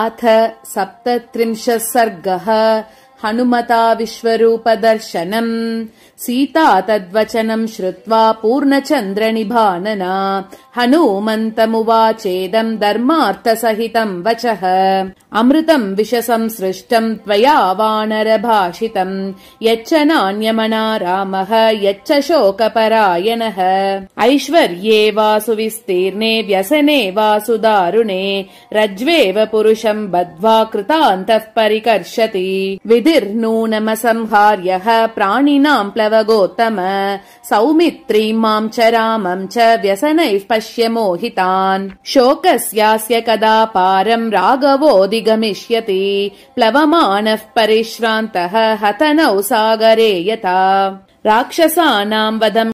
अथ 37 सर्गः हनुमता विश्वरूपदर्शनम्। सीता तद्वचनम् श्रुत्वा पूर्णचन्द्रनिभानना हनूमन्तमुवाचेदम् धर्मार्थसहितम् वचः। अमृतम् विषसंसृष्टम् त्वया वानरभाषितम्, यच्च नान्यमना रामः यच्च शोकपरायणः। ऐश्वर्ये वा सुविस्तीर्णे व्यसने वा सुदारुणे, रज्ज्वेव पुरुषम् बद्ध्वा कृतान्तः परिकर्षति। विधिर्नूनमसंहार्यः प्राणिनाम् प्लवगोत्तम, सौमित्रीं मां च रामं च व्यसनैः पश्य मोहितान्। शोकस्यास्य कदा पारम् राघवोऽधिगमिष्यति, प्लवमानः परिश्रान्तः हतनौ सागरे यथा। राक्षसानां वधम्